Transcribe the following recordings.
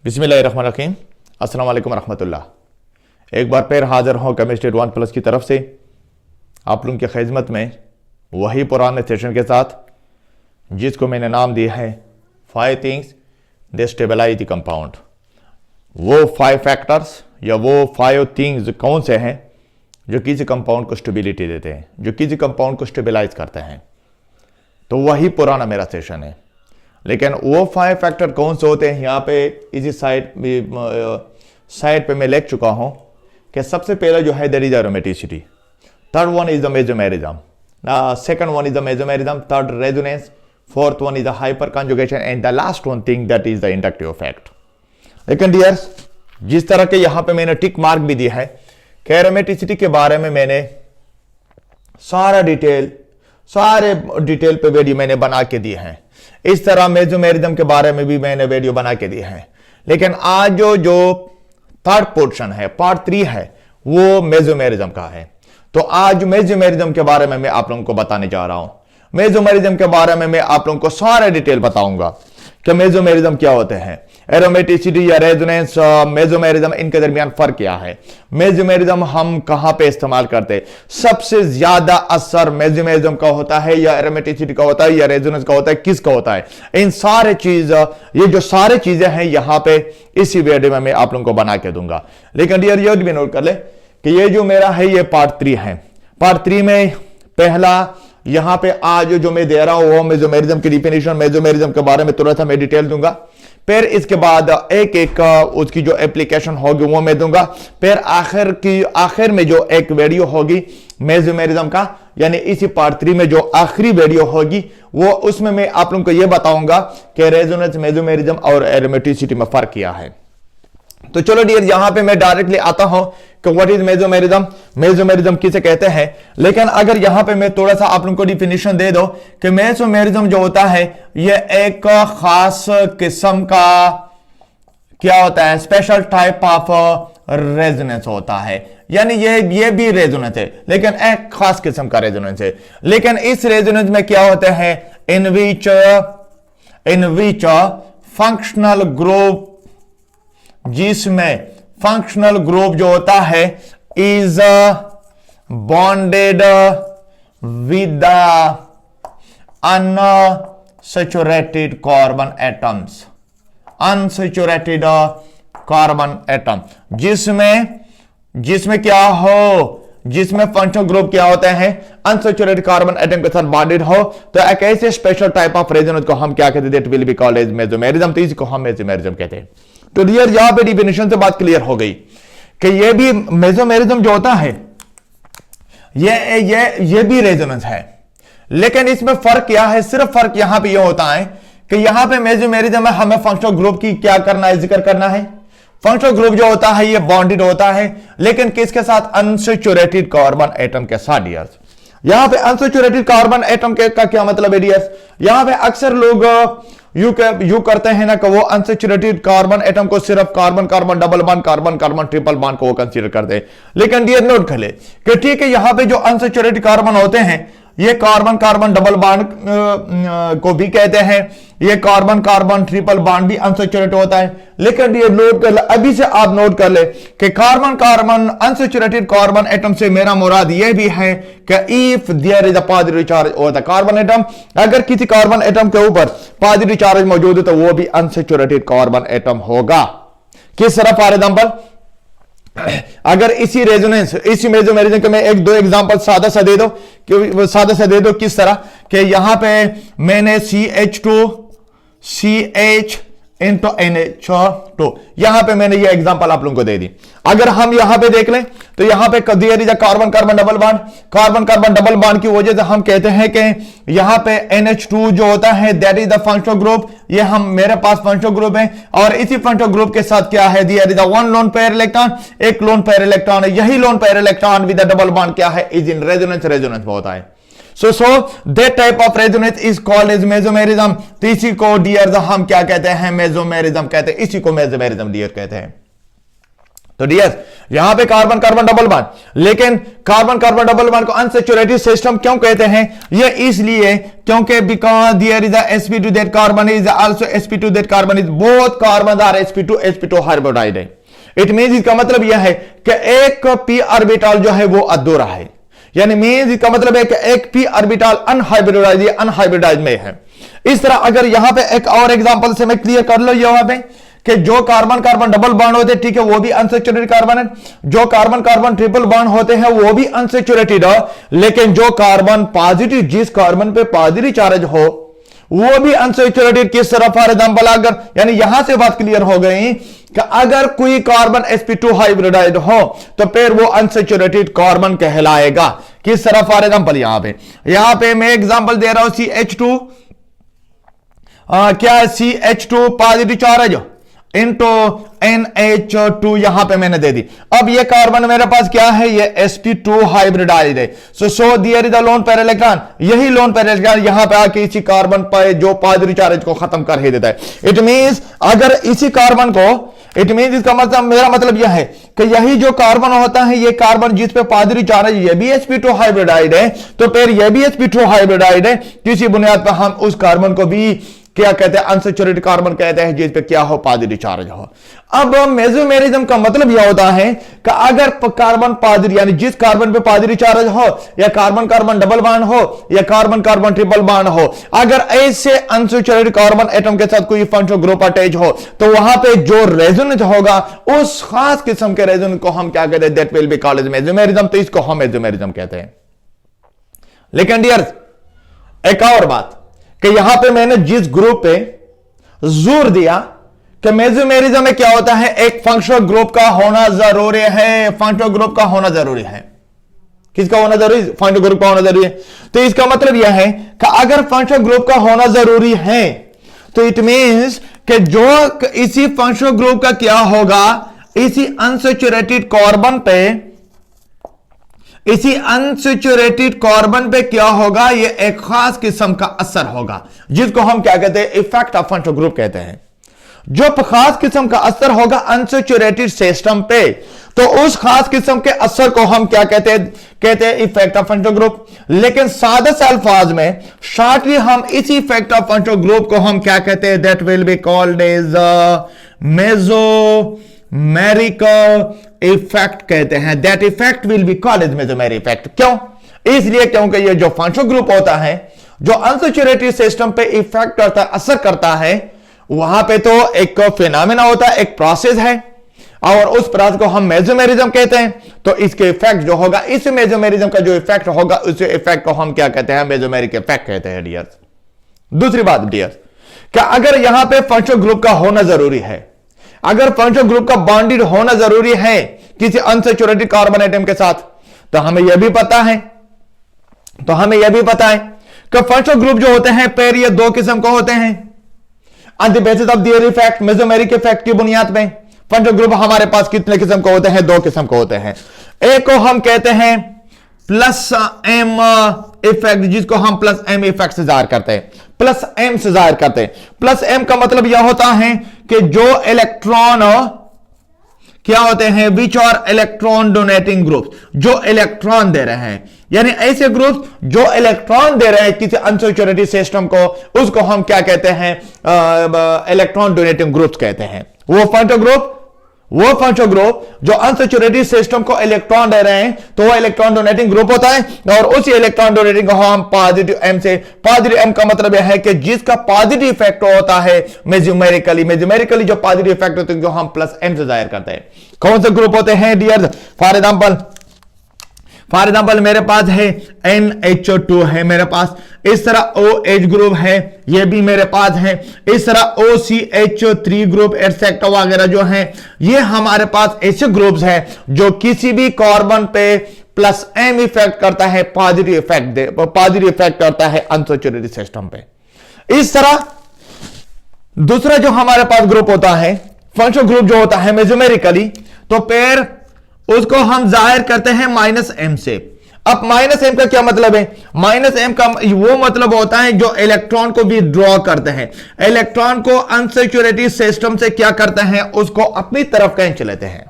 बिस्मिल्लाहिर्रहमानिर्रहीम। अस्सलाम वालेकुम रहमतुल्लाह। एक बार फिर हाजिर हूँ केमिस्ट्री 1+ की तरफ से आप लोगों की खिदमत में वही पुराने सेशन के साथ जिसको मैंने नाम दिया है 5 things they stabilise the compound. वो 5 फैक्टर्स या वो 5 थिंग्स कौन से हैं जो किसी कंपाउंड को स्टेबिलिटी देते हैं, जो किसी कंपाउंड को स्टेबलाइज करते हैं। तो वही पुराना मेरा सेशन है, लेकिन वो 5 फैक्टर कौन से होते हैं यहाँ पे इसी साइड पे मैं लिख चुका हूँ कि सबसे पहला जो है that is aromaticity, third one is the mesomerism, second one is the mesomerism, third resonance, fourth one is the hyperconjugation and the last one thing that is the inductive effect. लेकिन dears, जिस तरह के यहाँ पे मैंने tick mark भी दिया है कि एरोमेटिसिटी के बारे में मैंने सारे डिटेल पे वीडियो मैंने बना के दिए हैं, इस तरह मेसोमेरिज्म के बारे में भी मैंने वीडियो बना के दिए हैं। लेकिन आज जो थर्ड पोर्शन है, पार्ट 3 है, वो मेसोमेरिज्म का है। तो आज मेसोमेरिज्म के बारे में मैं आप लोगों को बताने जा रहा हूं। मेसोमेरिज्म के बारे में मैं आप लोगों को सारे डिटेल बताऊंगा कि मेसोमेरिज्म क्या होते हैं, एरोमेटिसिटी या रेजोनेंस, मेसोमेरिज्म, इनके दरमियान फर्क क्या है, मेसोमेरिज्म हम कहां पे इस्तेमाल करते हैं, सबसे ज्यादा असर मेसोमेरिज्म का होता है या एरोमेटिसिटी का होता है या रेजोनेंस का होता है, किसका होता है। इन सारे चीज, ये जो सारे चीजें हैं यहां पे इसी वीडियो में मैं आप लोगों को बना के दूंगा। लेकिन डियर ये भी नोट कर ले कि ये जो मेरा है ये पार्ट 3 है। पार्ट 3 में पहला यहां पे आज जो मैं दे रहा हूं वो मेसोमेरिज्म की डिफिनेशन, मेसोमेरिज्म के बारे में थोड़ा सा मैं डिटेल दूंगा। फिर इसके बाद एक एक उसकी जो एप्लीकेशन होगी वो मैं दूंगा। फिर आखिर में जो एक वीडियो होगी मेसोमेरिज्म का, यानी इसी पार्ट 3 में जो आखिरी वीडियो होगी वो, उसमें मैं आप लोगों को ये बताऊंगा कि रेजोनेंस, मेसोमेरिज्म और एरोमेटिसिटी में फर्क क्या है। तो चलो डियर, यहां पे मैं डायरेक्टली आता हूं कि व्हाट इज मेसोमेरिज्म, मेसोमेरिज्म किसे कहते हैं। लेकिन अगर यहां पे मैं थोड़ा सा आप लोगों को डिफिनेशन दे दो कि मेसोमेरिज्म जो होता है ये एक खास किस्म का क्या होता है, स्पेशल टाइप ऑफ रेजोनेंस होता है। यानी ये भी रेजोनेंस है लेकिन एक खास किस्म का रेजोनेंस है। लेकिन इस रेजोनेंस में क्या होते हैं, इन विच फंक्शनल ग्रुप, जिसमें फंक्शनल ग्रुप जो होता है is bonded with the unsaturated carbon atoms, unsaturated carbon atom, जिसमें क्या हो, जिसमें फंक्शनल ग्रुप क्या होते हैं, अनसैचुरेटेड कार्बन एटम के साथ बॉन्डेड हो, तो एक ऐसे स्पेशल टाइप ऑफ रेजोनेंस को हम क्या कहते हैं, that will be called as mesomerism. तो इसको हम मेसोमेरिज्म कहते हैं। तो डियर, यहां पे डिफिनेशन से बात क्लियर हो गई कि ये भी मेसोमेरिज्म जो होता है ये भी रेजोनेंस है। लेकिन इसमें फर्क क्या है, सिर्फ फर्क यहां पे ये होता है कि यहां पे मेसोमेरिज्म में हमें फंक्शनल ग्रुप की क्या करना है, जिक्र करना है। फंक्शनल ग्रुप जो होता है ये बॉन्डेड होता है, लेकिन किसके साथ, अनसैचुरेटेड कार्बन एटम के साथ। डियर्स, यहां पे अनसैचुरेटेड कार्बन एटम का क्या मतलब है डियर्स, यहां पे अक्सर लोग यू करते हैं ना कि वो अनसैचुरेटेड कार्बन एटम को सिर्फ carbon carbon double bond, carbon carbon triple bond को वो कंसीडर करते हैं। लेकिन डियर नोट कर ले कि ठीक है, यहां पे जो अनसैचुरेटेड कार्बन होते हैं ये कार्बन कार्बन डबल बॉन्ड को भी कहते हैं, ये कार्बन कार्बन ट्रिपल बॉन्ड भी अनसैचुरेटेड होता है। लेकिन ये नोट कर ले, अभी से आप नोट कर ले कि carbon carbon unsaturated carbon atom से मेरा मुराद ये भी है कि if there is a positive charge over the carbon atom, अगर किसी कार्बन एटम के ऊपर पॉजिटिव चार्ज मौजूद है तो वो भी अनसैचुरेटेड कार्बन एटम होगा। किस तरह, फॉर एग्जांपल अगर इसी रेजोनेंस, इसी मेसोमेरिज्म के मैं 1-2 एग्जांपल सादा सा दे दो किस तरह कि यहां पे मैंने CH2CH into NH2, यहां पे मैंने ये एग्जांपल आप लोगों को दे दी। अगर हम यहां पे देख लें तो यहां पे there is a carbon carbon double bond, carbon carbon double bond की वजह से हम कहते हैं कि यहां पे NH2 जो होता है that is the functional group, ये हम मेरे पास फंक्शनल ग्रुप है। और इसी फंक्शनल ग्रुप के साथ क्या है, there is a one lone pair electron, एक लोन पेयर इलेक्ट्रॉन है। यही lone pair electron with the double bond क्या है, इज इन रेजोनेंस, रेजोनेंस में होता है। So that type of resonance is called as mesomerism। तो इसी को डियर हम क्या कहते हैं, मेसोमेरिज्म कहते हैं, इसी को मेसोमेरिज्म डियर कहते हैं। तो डियर यहां पे कार्बन कार्बन डबल बॉन्ड, लेकिन कार्बन कार्बन डबल बॉन्ड को अनसैचुरेटेड सिस्टम क्यों कहते हैं? ये इसलिए क्योंकि because there is a sp2 that carbon is also sp2 that carbon is both carbons are sp2 hybridised है। इट मींस इसका मतलब यह है कि एक p ऑर्बिटल जो है वो अधूरा है, यानी मींस इसका मतलब है कि एक p ऑर्बिटल अनहाइब्रिडाइज में है। इस तरह अगर यहां पे एक और एग्जांपल से मैं क्लियर कर लो यहां पे कि जो कार्बन कार्बन डबल बॉन्ड होते हैं, ठीक है, वो भी अनसैचुरेटेड कार्बन है, जो कार्बन कार्बन ट्रिपल बॉन्ड होते हैं वो भी अनसैचुरेटेड है, लेकिन जो कार्बन पॉजिटिव, जिस कार्बन पे पॉजिटिव चार्ज हो वो भी अनसैचुरेटेड। किस तरह? फॉर एग्जांपल अगर, यानी यहां से बात क्लियर हो गई कि अगर कोई कार्बन sp2 हाइब्रिडाइड हो तो फिर वो अनसैचुरेटेड कार्बन कहलाएगा। किस तरह? फॉर एग्जांपल यहां पे मैं एग्जांपल दे रहा हूं CH2, क्या CH2 positive charge into NH2 यहां पे मैंने दे दी। अब ये कार्बन मेरे पास क्या है? ये sp2 हाइब्रिडाइड है। So there is a lone pair electron, यही लोन पेयर इलेक्ट्रॉन यहां पे आके इसी कार्बन पर जो पॉजिटिव चार्ज को खत्म कर ही देता है। इट मींस अगर इसी कार्बन को, इट मींस इसका मतलब, मेरा मतलब यह है कि यही जो कार्बन होता है, ये कार्बन जिस पे पॉजिटिव चार्ज है, ये भी sp2 हाइब्रिडाइड है, तो फिर ये भी sp2 हाइब्रिडाइड है। किसी बुनियाद पर हम उस कार्बन को भी क्या कहते हैं? अनसैचुरेटेड कार्बन कहते हैं, जिस पे क्या हो? पॉजिटिव चार्ज हो। अब मेसोमेरिज्म का मतलब यह होता है कि अगर कार्बन पॉजिटिव, यानी जिस कार्बन पे पॉजिटिव चार्ज हो, या कार्बन कार्बन डबल बॉन्ड हो, या कार्बन कार्बन ट्रिपल बॉन्ड हो, अगर ऐसे अनसैचुरेटेड कार्बन एटम के साथ कोई फंक्शनल ग्रुप अटैच हो, तो वहां पे जो रेजोनेंस होगा उस खास किस्म के रेजोनेंस को हम क्या कहते हैं? That will be called as mesomerism. तो इसको हम मेसोमेरिज्म कहते हैं। लेकिन डियर एक और बात कि यहां पे मैंने जिस ग्रुप पे जोर दिया कि मेसोमेरिज्म में क्या होता है, एक फंक्शनल ग्रुप का होना जरूरी है, फंक्शनल ग्रुप का होना जरूरी है। किसका होना जरूरी? फंक्शनल ग्रुप का होना जरूरी है। तो इसका मतलब यह है कि अगर फंक्शनल ग्रुप का होना जरूरी है तो इट मींस कि जो इसी फंक्शनल ग्रुप का क्या होगा, इसी अनसैचुरेटेड कार्बन पे, इसी अनसैचुरेटेड कार्बन पे क्या होगा? ये एक खास किस्म का असर होगा, जिसको हम क्या कहते हैं? इफेक्ट ऑफ फंक्शनल ग्रुप कहते हैं। जो खास किस्म का असर होगा अनसैचुरेटेड सिस्टम पे, तो उस खास किस्म के असर को हम क्या कहते हैं? कहते हैं इफेक्ट ऑफ फंक्शनल ग्रुप। लेकिन सादे से अल्फाज में शॉर्टली हम इसी इफेक्ट ऑफ फंक्शनल ग्रुप को हम क्या कहते हैं? That will be called as mesomerical effect कहते हैं। That effect will be called as mesomeric effect. क्यों? इसलिए क्योंकि ये जो फंक्शनल ग्रुप होता है, जो अनसैचुरेटेड सिस्टम पे इफेक्ट करता है, असर करता है, वहां पे तो एक फिनोमेना होता है, एक प्रोसेस है, और उस प्रोसेस को हम मेसोमेरिज्म कहते हैं। तो इसके इफेक्ट जो होगा, इस मेसोमेरिज्म का जो इफेक्ट होगा, उस इफेक्ट को हम क्या कहते हैं? मेसोमेरिक इफेक्ट कहते हैं डियर्स। दूसरी बात डियर्स, क्या अगर यहां पे फंक्शनल ग्रुप का होना जरूरी है, अगर फंक्शनल ग्रुप का बॉन्डेड होना जरूरी है किसी अनसैचुरेटेड कार्बन एटम के साथ, तो हमें यह भी पता है कि फंक्शनल ग्रुप जो होते हैं पेयर, ये दो किस्म के होते हैं। On the basis of their effect, mesomeric effect की बुनियाद में फंक्शनल ग्रुप हमारे पास कितने किस्म के होते हैं? दो किस्म के होते हैं। एक को हम कहते हैं प्लस एम इफेक्ट, जिसको हम प्लस एम इफेक्ट से जाहिर करते हैं, प्लस एम से जाहिर करते हैं। प्लस एम का मतलब यह होता है कि जो इलेक्ट्रॉन क्या होते हैं? Which are electron donating group, जो इलेक्ट्रॉन दे रहे हैं, यानी ऐसे ग्रुप जो इलेक्ट्रॉन दे रहे हैं किसी अनसैचुरेटेड सिस्टम को, उसको हम क्या कहते हैं? इलेक्ट्रॉन डोनेटिंग ग्रुप्स कहते हैं। वो फंक्शनल ग्रुप जो अनसैचुरेटेड सिस्टम को इलेक्ट्रॉन दे रहे हैं, तो वो इलेक्ट्रॉन डोनेटिंग ग्रुप होता है। और उसी इलेक्ट्रॉन डोनेटिंग को हम पॉजिटिव एम से, पॉजिटिव एम का मतलब यह है कि जिसका पॉजिटिव इफेक्ट होता है मेसोमेरिकली जो पॉजिटिव इफेक्ट होते हैं, जो हम प्लस एम से जाहिर करते हैं। कौन से ग्रुप होते हैं डियर? फॉर एग्जाम्पल मेरे पास है NH2 है मेरे पास, इस तरह OH ग्रुप है, ये भी मेरे पास है, इस तरह OCH3 ग्रुप एटसेट्रा वगैरह जो है, ये हमारे पास ऐसे ग्रुप्स हैं जो किसी भी कार्बन पे प्लस एम इफेक्ट करता है, पॉजिटिव इफेक्ट करता है अनसैचुरेटेड सिस्टम पे। इस तरह दूसरा जो हमारे पास ग्रुप होता है, फंक्शनल ग्रुप जो होता है मेसोमेरिकली, तो फिर उसको हम जाहिर करते हैं माइनस एम से। अब माइनस एम का क्या मतलब है? माइनस एम का वो मतलब होता है जो इलेक्ट्रॉन को भी ड्रॉ करते हैं, इलेक्ट्रॉन को अनसैचुरेटेड सिस्टम से क्या करते हैं? उसको अपनी तरफ खींच लेते हैं।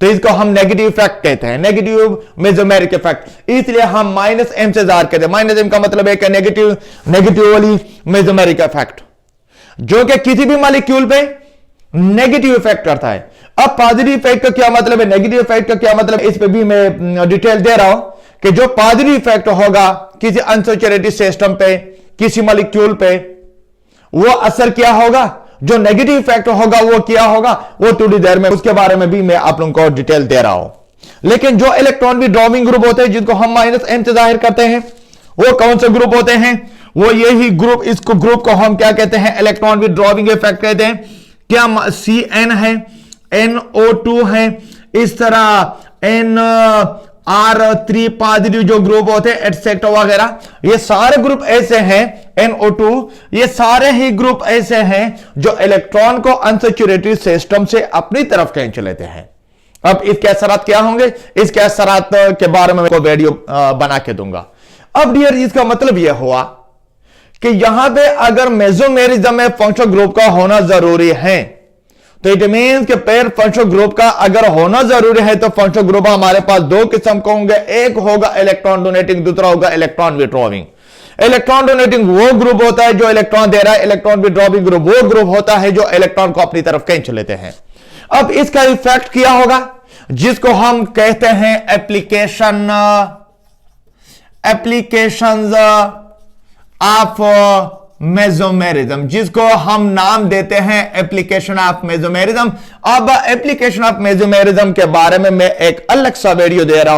तो इसको हम नेगेटिव इफेक्ट कहते हैं, नेगेटिव मेसोमेरिक इफेक्ट। इसलिए हम -m से जार कहते हैं। -m का मतलब है कि नेगेटिवली मेसोमेरिक इफेक्ट, जो कि किसी भी मॉलिक्यूल पे नेगेटिव इफेक्ट करता है। अब पॉजिटिव इफेक्ट का क्या मतलब है, नेगेटिव इफेक्ट का क्या मतलब, इस पे भी मैं डिटेल दे रहा हूं कि जो पॉजिटिव इफेक्ट होगा किसी अनसैचुरेटेड सिस्टम पे, किसी मॉलिक्यूल पे, वो असर क्या होगा, जो नेगेटिव इफेक्ट होगा वो क्या होगा, वो थोड़ी देर में उसके बारे में भी मैं आप लोगों को डिटेल दे रहा हूं। लेकिन जो इलेक्ट्रॉन विथड्रॉइंग ग्रुप होते हैं जिनको हम -m से जाहिर करते हैं, वो कौन से ग्रुप होते हैं, वो यही ग्रुप, इसको ग्रुप को हम क्या कहते हैं, इलेक्ट्रॉन विथड्रॉइंग इफेक्ट कहते हैं। क्या CN है, NO2 है, इस तरह NR3 पॉजिटिव जो ग्रुप होते हैं एटसेट्रा वगैरह, ये सारे ग्रुप ऐसे हैं, NO2, ये सारे ही ग्रुप ऐसे हैं जो इलेक्ट्रॉन को अनसैचुरेटेड सिस्टम से अपनी तरफ खींच लेते हैं। अब इसके असरात क्या होंगे, इसके असरात के बारे में वीडियो बना के दूंगा। अब डियर, इसका मतलब यह हुआ कि यहां पे अगर मेसोमेरिज्म में फंक्शनल ग्रुप का होना जरूरी है, तो इट मींस कि पेयर फंक्शनल ग्रुप का अगर होना जरूरी है तो फंक्शनल ग्रुप हमारे पास दो किस्म के होंगे, एक होगा इलेक्ट्रॉन डोनेटिंग, दूसरा होगा इलेक्ट्रॉन विथड्रॉइंग। इलेक्ट्रॉन डोनेटिंग वो ग्रुप होता है जो इलेक्ट्रॉन दे रहा है, इलेक्ट्रॉन विथड्रॉइंग ग्रुप वो ग्रुप होता है जो इलेक्ट्रॉन को अपनी तरफ खींच लेते हैं। अब इसका इफेक्ट क्या होगा, जिसको हम कहते हैं एप्लीकेशंस ऑफ मेसोमेरिज्म, जिसको हम नाम देते हैं एप्लीकेशन ऑफ मेसोमेरिज्म। अब एप्लीकेशन ऑफ मेसोमेरिज्म के बारे में मैं एक अलग सा वीडियो दे रहा हूं।